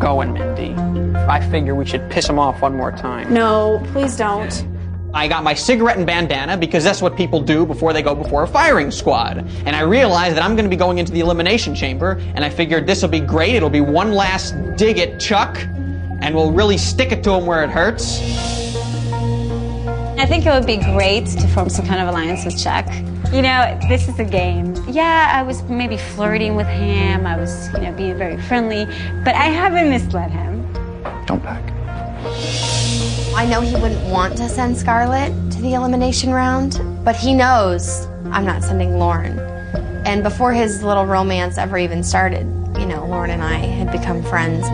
going, Mindy. I figure we should piss him off one more time. No, please don't. I got my cigarette and bandana because that's what people do before they go before a firing squad. And I realized that I'm going to be going into the elimination chamber, and I figured this will be great. It'll be one last dig at Chuck, and we'll really stick it to him where it hurts. I think it would be great to form some kind of alliance with Chuck. You know, this is a game. Yeah, I was maybe flirting with him. I was, being very friendly, but I haven't misled him. Don't pack. I know he wouldn't want to send Scarlett to the elimination round, but he knows I'm not sending Lauren. And before his little romance ever even started, Lauren and I had become friends.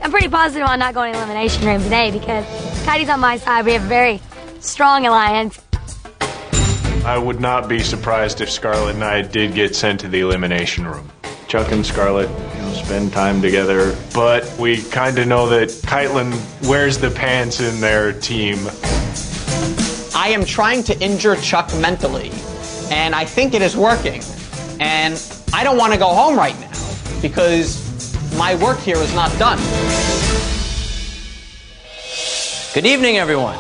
I'm pretty positive on not going to elimination room today because Cody's on my side. We have a very strong alliance. I would not be surprised if Scarlett and I did get sent to the elimination room. Chuck and Scarlett, spend time together, but we kind of know that Kaitlyn wears the pants in their team. I am trying to injure Chuck mentally, and I think it is working. And I don't want to go home right now because my work here is not done. Good evening, everyone.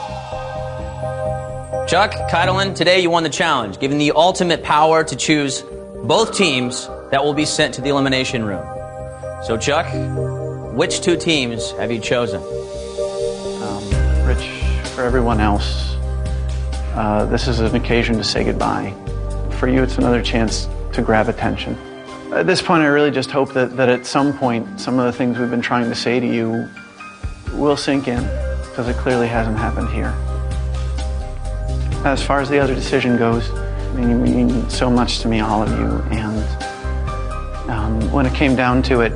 Chuck, Kaitlyn, today you won the challenge, given the ultimate power to choose both teams that will be sent to the elimination room. So, Chuck, which two teams have you chosen? Rich, for everyone else, this is an occasion to say goodbye. For you, it's another chance to grab attention. At this point, I really just hope that at some point, some of the things we've been trying to say to you will sink in, because it clearly hasn't happened here. As far as the other decision goes, you mean so much to me, all of you, and when it came down to it,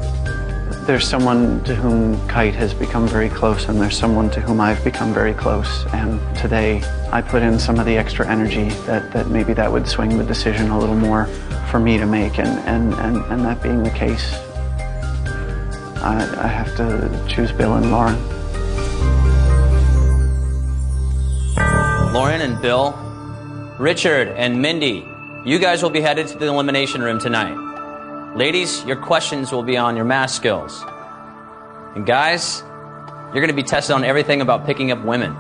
there's someone to whom Kite has become very close, and there's someone to whom I've become very close, and today I put in some of the extra energy that maybe that would swing the decision a little more for me to make, and that being the case, I have to choose Bill and Lauren. Lauren and Bill, Richard and Mindy, you guys will be headed to the elimination room tonight. Ladies, your questions will be on your math skills. And guys, you're going to be tested on everything about picking up women.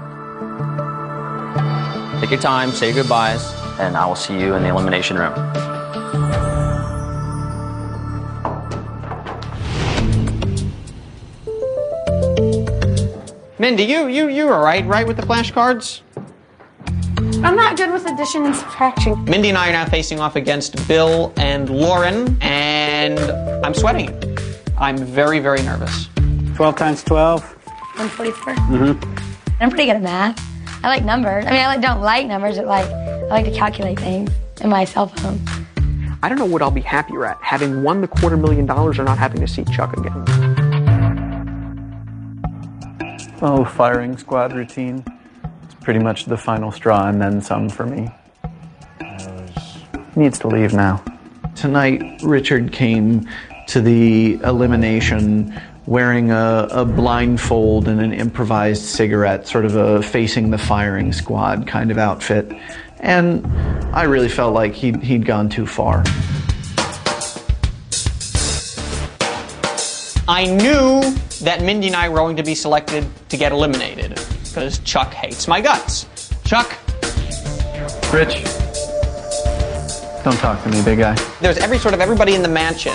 Take your time, say your goodbyes, and I will see you in the elimination room. Mindy, you all right with the flashcards? I'm not good with addition and subtraction. Mindy and I are now facing off against Bill and Lauren, and I'm sweating. I'm very, very nervous. 12 times 12? 144. I'm pretty good at math. I like numbers. I mean, I don't like numbers, but I like to calculate things in my cell phone. I don't know what I'll be happier at, having won the $250,000 or not having to see Chuck again. Oh, firing squad routine. It's pretty much the final straw and then some for me. He needs to leave now. Tonight, Richard came to the elimination wearing a blindfold and an improvised cigarette, sort of a facing the firing squad kind of outfit. And I really felt like he'd gone too far. I knew that Mindy and I were going to be selected to get eliminated because Chuck hates my guts. Chuck? Rich, don't talk to me, big guy. There's everybody in the mansion,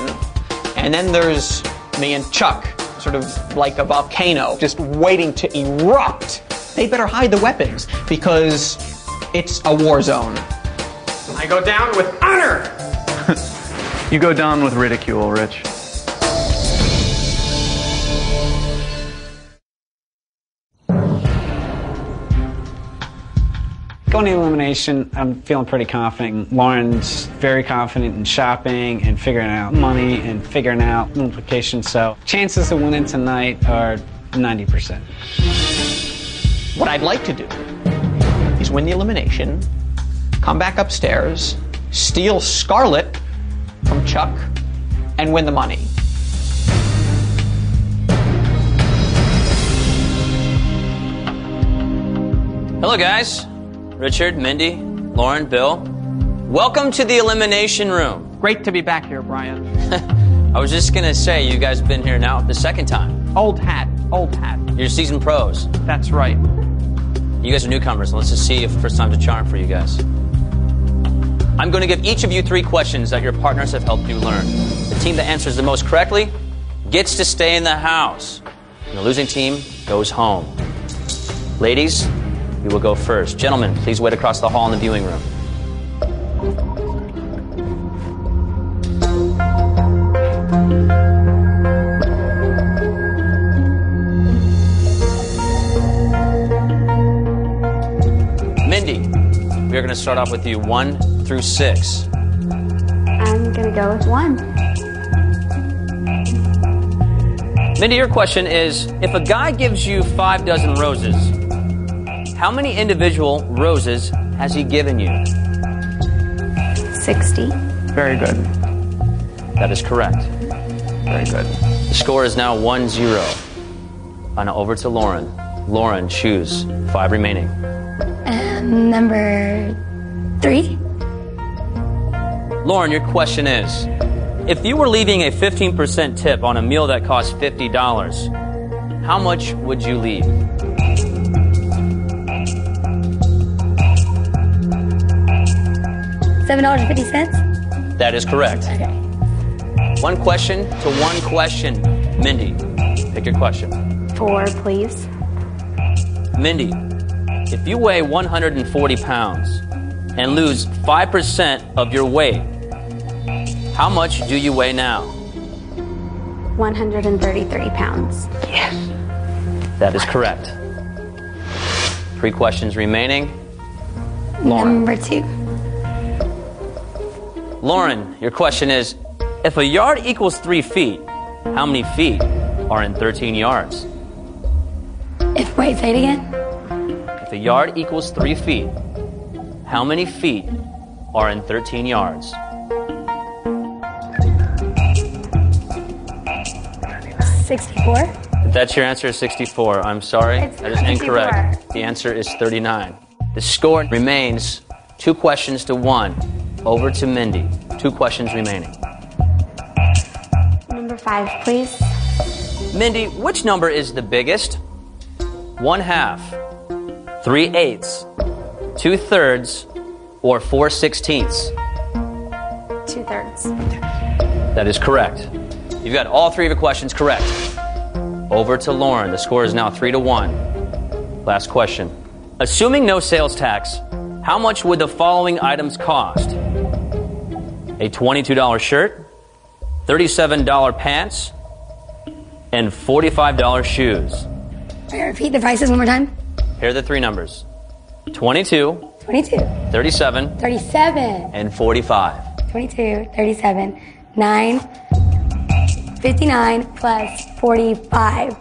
and then there's me and Chuck, sort of like a volcano, just waiting to erupt. They better hide the weapons because it's a war zone. I go down with honor! You go down with ridicule, Rich. Going to elimination, I'm feeling pretty confident. Lauren's very confident in shopping and figuring out money and figuring out multiplication, so chances of winning tonight are 90%. What I'd like to do is win the elimination, come back upstairs, steal Scarlett from Chuck, and win the money. Hello, guys. Richard, Mindy, Lauren, Bill. Welcome to the elimination room. Great to be back here, Brian. I was just going to say, you guys have been here now the second time. Old hat. You're seasoned pros. That's right. You guys are newcomers. Let's just see if first time's a charm for you guys. I'm going to give each of you 3 questions that your partners have helped you learn. The team that answers the most correctly gets to stay in the house. And the losing team goes home. Ladies, you will go first. Gentlemen, please wait across the hall in the viewing room. Mindy, we're going to start off with you 1 through 6. I'm gonna go with 1. Mindy, your question is, if a guy gives you 5 dozen roses, how many individual roses has he given you? 60. Very good. That is correct. Very good. The score is now 1-0. And over to Lauren. Lauren, choose 5 remaining. Number 3. Lauren, your question is, if you were leaving a 15% tip on a meal that cost $50, how much would you leave? $7.50. That is correct. Okay. 1 question to 1 question. Mindy, pick your question. 4, please. Mindy, if you weigh 140 pounds and lose 5% of your weight, how much do you weigh now? 133 pounds. That is correct. 3 questions remaining. Lauren. Number 2. Lauren, your question is, if a yard equals 3 feet, how many feet are in 13 yards? Wait, say it again. If a yard equals 3 feet, how many feet are in 13 yards? 64. If that's your answer, 64. I'm sorry. It's That is 64. incorrect. The answer is 39. The score remains 2 questions to 1. Over to Mindy. 2 questions remaining. Number 5, please. Mindy, which number is the biggest? 1/2, 3/8, 2/3, or 4/16? 2/3. That is correct. You've got all 3 of your questions correct. Over to Lauren. The score is now 3-1. Last question. Assuming no sales tax, how much would the following items cost? A $22 shirt, $37 pants, and $45 shoes. Repeat the prices one more time. Here are the 3 numbers. 22, 22. 37, 37. and 45. 22, 37, 9, 59 plus 45.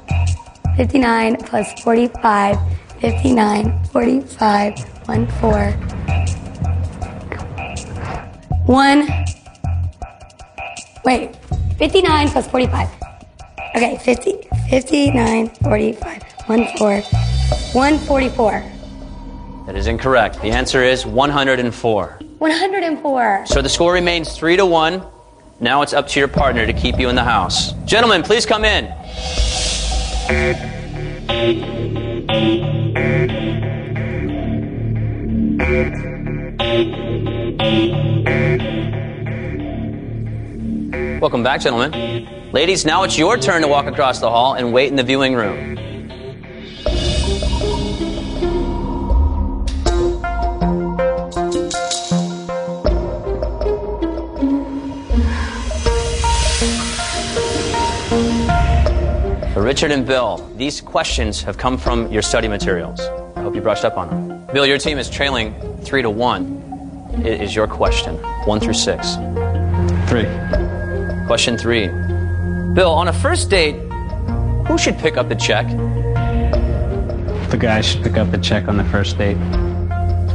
59 plus 45, 59, 45, 1, 4. 1. Wait, 59 plus 45. Okay, 59, 45, 1, 4. 144. That is incorrect. The answer is 104. 104. So the score remains 3-1. Now it's up to your partner to keep you in the house. Gentlemen, please come in. Welcome back, gentlemen. Ladies, now it's your turn to walk across the hall and wait in the viewing room. For Richard and Bill, these questions have come from your study materials. I hope you brushed up on them. Bill, your team is trailing 3-1. It is your question, 1 through 6. 3. Question 3. Bill, on a first date, who should pick up the check? The guy should pick up the check on the first date.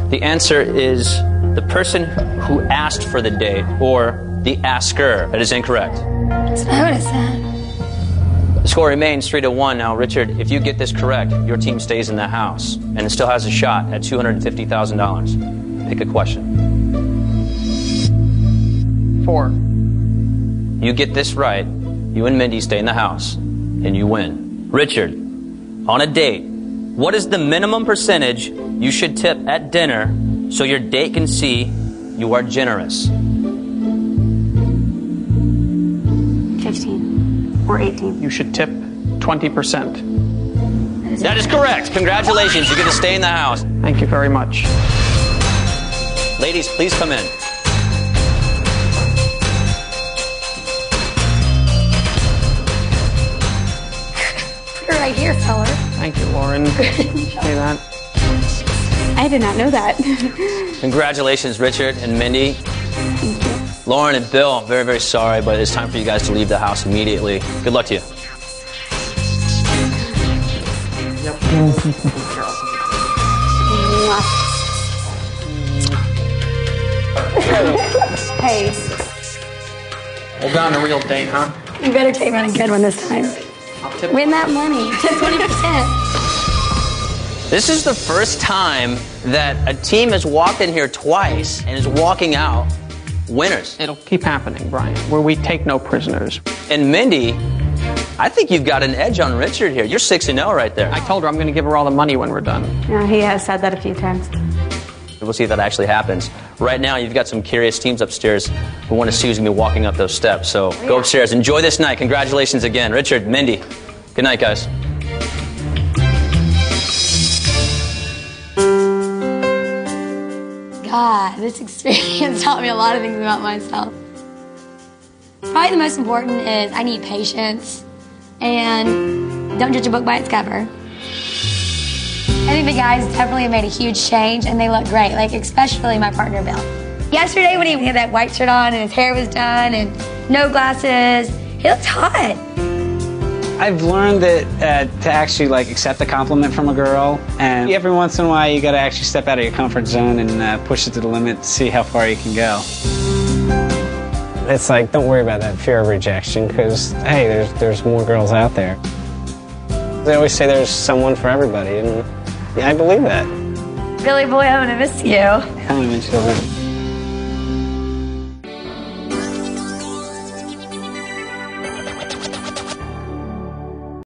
The answer is the person who asked for the date, or the asker. That is incorrect. That's what I would have said. The The score remains 3-1. Now, Richard, if you get this correct, your team stays in the house, and it still has a shot at $250,000. Pick a question. 4. You get this right, you and Mindy stay in the house, and you win. Richard, on a date, what is the minimum percentage you should tip at dinner so your date can see you are generous? 15 or 18. You should tip 20%. That is correct. Congratulations. You get to stay in the house. Thank you very much. Ladies, please come in. Put her right here, fella. Thank you, Lauren. Say that. I did not know that. Congratulations, Richard and Mindy. Thank you. Lauren and Bill, very, very sorry, but it's time for you guys to leave the house immediately. Good luck to you. Hey, We'll go on a real date, huh? You better take me on a good one this time. I'll tip. Win that money. Tip 20%. This is the first time that a team has walked in here twice and is walking out winners. It'll keep happening, Brian, where we take no prisoners. And Mindy, I think you've got an edge on Richard here. You're 6-0 right there. I told her I'm going to give her all the money when we're done. yeah, he has said that a few times. We'll see if that actually happens. Right now, you've got some curious teams upstairs who want to see who's going to be walking up those steps. So go upstairs. Enjoy this night. Congratulations again. Richard, Mindy, good night, guys. God, this experience taught me a lot of things about myself. Probably the most important is I need patience and don't judge a book by its cover. I think the guys definitely have made a huge change and they look great, like especially my partner Bill. Yesterday when he had that white shirt on and his hair was done and no glasses, he looked hot. I've learned that to actually accept a compliment from a girl, and every once in a while you got to actually step out of your comfort zone and push it to the limit to see how far you can go. It's like, don't worry about that fear of rejection, because hey, there's more girls out there. They always say there's someone for everybody, and yeah, I believe that. Billy boy, I'm gonna miss you. Kind of